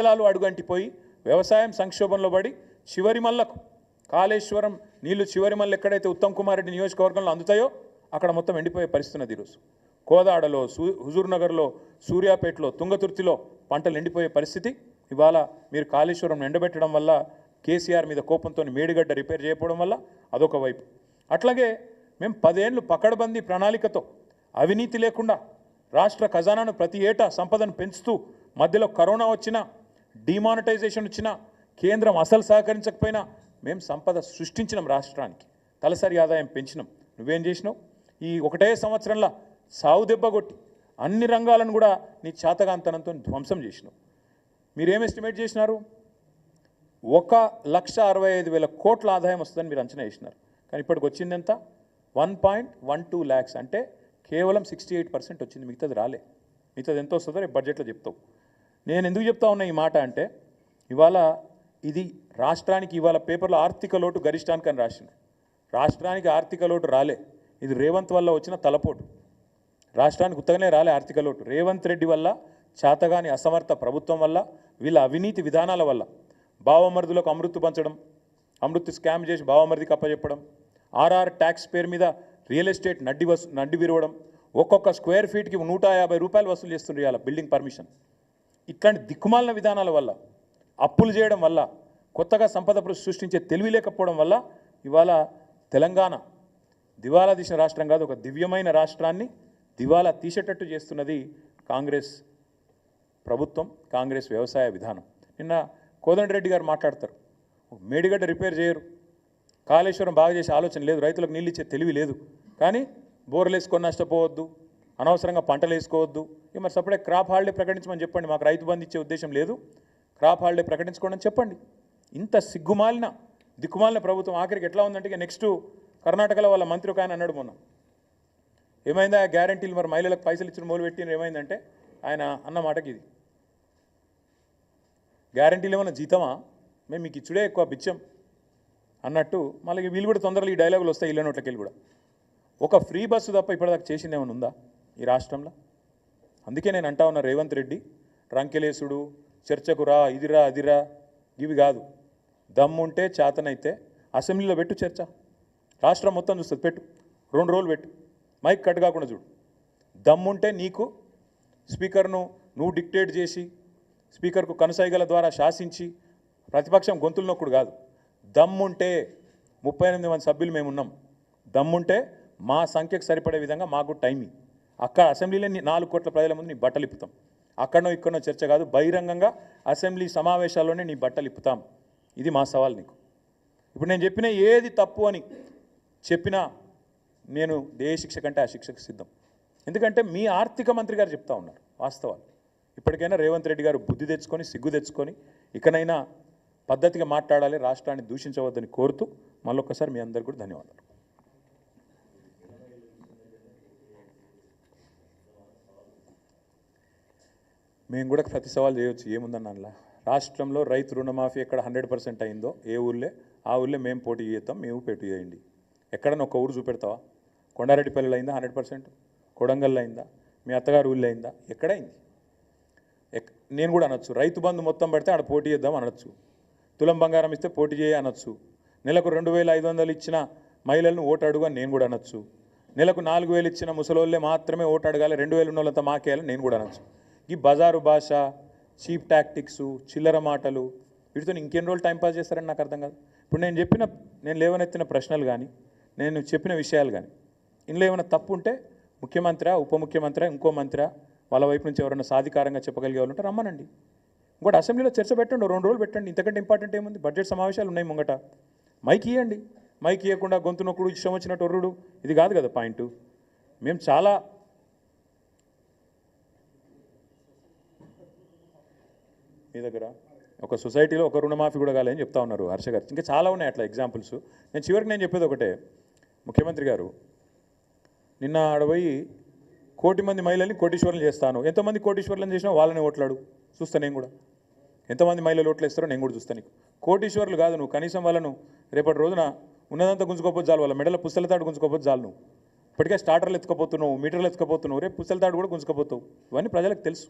జలాలు అడుగంటిపోయి వ్యవసాయం సంక్షోభంలో పడి చివరి మల్లకు కాళేశ్వరం నీళ్లు చివరి మల్ల ఎక్కడైతే ఉత్తమ్ కుమార్ రెడ్డి నియోజకవర్గంలో అందుతాయో అక్కడ మొత్తం ఎండిపోయే పరిస్థితి ఉన్నది ఈరోజు. కోదాడలో, హుజూర్నగర్లో, సూర్యాపేటలో, తుంగతుర్తిలో పంటలు ఎండిపోయే పరిస్థితి. ఇవాళ మీరు కాళేశ్వరం ఎండబెట్టడం వల్ల కేసీఆర్ మీద కోపంతో మేడిగడ్డ రిపేర్ చేయకపోవడం వల్ల అదొక వైపు. అట్లాగే మేము 10 ఏళ్ళు పకడ్బందీ ప్రణాళికతో అవినీతి లేకుండా రాష్ట్ర ఖజానాను ప్రతి ఏటా సంపదను పెంచుతూ మధ్యలో కరోనా వచ్చినా డిమానిటైజేషన్ వచ్చినా కేంద్రం అసలు సహకరించకపోయినా మేము సంపద సృష్టించినాం, రాష్ట్రానికి తలసరి ఆదాయం పెంచినాం. నువ్వేం చేసినావు? ఈ ఒకటే సంవత్సరంలో సావు దెబ్బ కొట్టి అన్ని రంగాలను కూడా నీ చాతగాంతనంతో ధ్వంసం చేసినావు. మీరేం ఎస్టిమేట్ చేసినారు? 1,65,000 కోట్ల ఆదాయం వస్తుందని మీరు అంచనా వేసినారు. కానీ ఇప్పటికి వచ్చింది ఎంత? 1.12 lakhs, అంటే కేవలం 68% వచ్చింది. మిగతాది రాలే. మిగతాది ఎంత వస్తుందో రేపు బడ్జెట్లో చెప్తావు. నేను ఎందుకు చెప్తా ఉన్నా ఈ మాట అంటే, ఇవాళ ఇది రాష్ట్రానికి ఇవాళ పేపర్లో ఆర్థిక లోటు గరిష్టానికి అని రాసింది. రాష్ట్రానికి ఆర్థిక లోటు రాలే, ఇది రేవంత్ వల్ల వచ్చిన తలపోటు. రాష్ట్రానికి ఉత్తగానే రాలే ఆర్థిక లోటు. రేవంత్ రెడ్డి వల్ల, చేతగాని అసమర్థ ప్రభుత్వం వల్ల, వీళ్ళ అవినీతి విధానాల వల్ల, బావమరుదులకు అమృత్ పంచడం, అమృత్ స్కామ్ చేసి బావమరిదికి అప్పచెప్పడం, ఆర్ఆర్ ట్యాక్స్ పేరు మీద రియల్ ఎస్టేట్ నడ్డి విరవడం, ఒక్కొక్క స్క్వేర్ ఫీట్కి 150 రూపాయలు వసూలు చేస్తుండ్రు ఇవాళ బిల్డింగ్ పర్మిషన్. ఇట్లాంటి దిక్కుమాలిన విధానాల వల్ల, అప్పులు చేయడం వల్ల, కొత్తగా సంపద సృష్టించే తెలివి లేకపోవడం వల్ల ఇవాళ తెలంగాణ దివాలా తీసిన రాష్ట్రం కాదు, ఒక దివ్యమైన రాష్ట్రాన్ని దివాలా తీసేటట్టు చేస్తున్నది కాంగ్రెస్ ప్రభుత్వం, కాంగ్రెస్ వ్యవసాయ విధానం. నిన్న కోదండరెడ్డి గారు మాట్లాడతారు, మేడిగడ్డ రిపేర్ చేయరు, కాళేశ్వరం బాగా చేసే ఆలోచన లేదు, రైతులకు నీళ్ళు ఇచ్చే తెలివి లేదు, కానీ బోర్లు వేసుకొని నష్టపోవద్దు, అనవసరంగా పంటలు వేసుకోవద్దు. ఇక మరి సపరేట్ క్రాప్ హాలిడే ప్రకటించమని చెప్పండి. మాకు రైతు బంధు ఇచ్చే ఉద్దేశం లేదు, క్రాప్ హాలిడే ప్రకటించుకోండి అని చెప్పండి. ఇంత సిగ్గుమాలిన దిక్కుమాలిన ప్రభుత్వం ఆఖరికి ఎట్లా ఉందంటే, ఇక నెక్స్ట్ కర్ణాటకలో వాళ్ళ మంత్రి ఒక ఆయన అన్నాడు మొన్న, ఏమైందా గ్యారంటీలు మరి మహిళలకు పైసలు ఇచ్చిన మొదలు పెట్టిన ఏమైందంటే, ఆయన అన్న మాటకి ఇది గ్యారంటీలు ఏమన్నా జీతమా, మేము మీకు ఇచ్చుడే ఎక్కువ బిచ్చం అన్నట్టు. మళ్ళీ వీళ్ళు కూడా తొందరలో ఈ డైలాగులు వస్తాయి ఇళ్ళ నోట్లకి వెళ్ళి కూడా. ఒక ఫ్రీ బస్సు తప్ప ఇప్పటిదాకా చేసింది ఏమైనా ఉందా ఈ రాష్ట్రంలో? అందుకే నేను అంటా ఉన్నా, రేవంత్ రెడ్డి రంకెలేసుడు, చర్చకు రా, ఇదిరా అదిరా, ఇవి కాదు. దమ్ముంటే చేతనైతే అసెంబ్లీలో పెట్టు చర్చ, రాష్ట్రం మొత్తం చూస్తుంది, పెట్టు, 2 రోజులు పెట్టు, మైక్ కట్ కాకుండా చూడు. దమ్ముంటే నీకు స్పీకర్ను నువ్వు డిక్టేట్ చేసి, స్పీకర్కు కనుసైగల ద్వారా శాసించి ప్రతిపక్షం గొంతులు నొక్కుడు కాదు. దమ్ముంటే 38 మంది సభ్యులు మేమున్నాం, దమ్ముంటే మా సంఖ్యకు సరిపడే విధంగా మాకు టైమింగ్, అక్కడ అసెంబ్లీలో 4 కోట్ల ప్రజల ముందు నీ బట్టలు ఇప్పుతాం. అక్కడనో ఇక్కడనో చర్చ కాదు, బహిరంగంగా అసెంబ్లీ సమావేశాల్లోనే నీ బట్టలు ఇప్పుతాం. ఇది మా సవాల్ నీకు. ఇప్పుడు నేను చెప్పిన ఏది తప్పు అని చెప్పినా నేను ఏ శిక్ష కంటే ఆ శిక్షకు సిద్ధం. ఎందుకంటే మీ ఆర్థిక మంత్రి గారు చెప్తా ఉన్నారు వాస్తవాలు. ఇప్పటికైనా రేవంత్ రెడ్డి గారు బుద్ధి తెచ్చుకొని, సిగ్గు తెచ్చుకొని ఇకనైనా పద్ధతిగా మాట్లాడాలి, రాష్ట్రాన్ని దూషించవద్దని కోరుతూ మళ్ళొక్కసారి మీ అందరికీ కూడా ధన్యవాదాలు. మేము కూడా ప్రతి సవాల్ చేయవచ్చు, ఏముందన్న అందులో. రాష్ట్రంలో రైతు రుణమాఫీ ఎక్కడ 100% అయిందో ఏ ఊళ్ళే ఆ ఊళ్ళే మేము పోటీ చేస్తాం, మేము పోటీ చేయండి. ఎక్కడన్నా ఒక ఊరు చూపెడతావా? కొండారెడ్డిపల్లిలో అయిందా 100%? కొడంగల్లో అయిందా? మీ అత్తగారు ఊళ్ళో అయిందా? ఎక్కడైంది? నేను కూడా అనొచ్చు, రైతు బంధు మొత్తం పడితే ఆడ పోటీ చేద్దాం అనొచ్చు, తులం బంగారం ఇస్తే పోటీ చేయ అనొచ్చు, నెలకు 2,500 ఇచ్చిన మహిళలను ఓటు అడుగు అని నేను కూడా అనొచ్చు, నెలకు 4,000 ఇచ్చిన ముసలోళ్ళే మాత్రమే ఓటు అడగాలి, 2,000 ఉన్నోళ్ళంతా మాకేయాలని నేను కూడా అనొచ్చు. ఈ బజారు భాష, చీప్ టాక్టిక్స్, చిల్లర మాటలు, వీటితో ఇంకెన్ని రోజులు టైంపాస్ చేస్తారని నాకు అర్థం కాదు. ఇప్పుడు నేను లేవనెత్తిన ప్రశ్నలు కానీ, నేను చెప్పిన విషయాలు కానీ, ఇందులో ఏమైనా తప్పు ఉంటే ముఖ్యమంత్రి, ఉప ముఖ్యమంత్రి, ఇంకో మంత్రి, వాళ్ళ వైపు నుంచి ఎవరైనా సాధికారంగా చెప్పగలిగే వాళ్ళు ఉంటే రమ్మనండి. ఇంకోటి అసెంబ్లీలో చర్చ పెట్టండి, 2 రోజులు పెట్టండి. ఇంతకంటే ఇంపార్టెంట్ ఏముంది? బడ్జెట్ సమావేశాలు ఉన్నాయి ముంగట, మైక్ ఇవ్వండి. మైక్ ఇవ్వకుండా గొంతు నొక్కుడు, ఇష్టం వచ్చినట్టు ఒర్రుడు, ఇది కాదు కదా పాయింట్. మేము చాలా మీ దగ్గర ఒక సొసైటీలో ఒక రుణమాఫీ కూడా కాలేదని చెప్తా ఉన్నారు హర్ష గారు. ఇంకా చాలా ఉన్నాయి అట్లా ఎగ్జాంపుల్స్. నేను చెప్పేది ఒకటే, ముఖ్యమంత్రి గారు నిన్న ఆడపోయి 1 కోటి మంది మహిళల్ని కోటీశ్వరులు చేస్తాను, ఎంతమంది కోటీశ్వరులను చేసినా వాళ్ళని ఓట్లాడు చూస్తా. నేను కూడా ఎంతమంది మహిళలు ఓట్లు వేస్తారో నేను కూడా చూస్తాను. నీకు కోటీశ్వరులు కాదు, నువ్వు కనీసం వాళ్ళను రేపటి రోజున ఉన్నదంతా గుంజుకోపోతే చాలు, వాళ్ళ మెడల పుస్తలతాడు గుంజుకోపోతే చాలు. నువ్వు ఇప్పటికే స్టార్టర్లు ఎత్తుకపోతున్నావు, మీటర్లు ఎత్తుకపోతున్నావు, రేపు పుస్తలతాడు కూడా గుంజుకోపోతావు. ఇవన్నీ ప్రజలకు తెలుసు.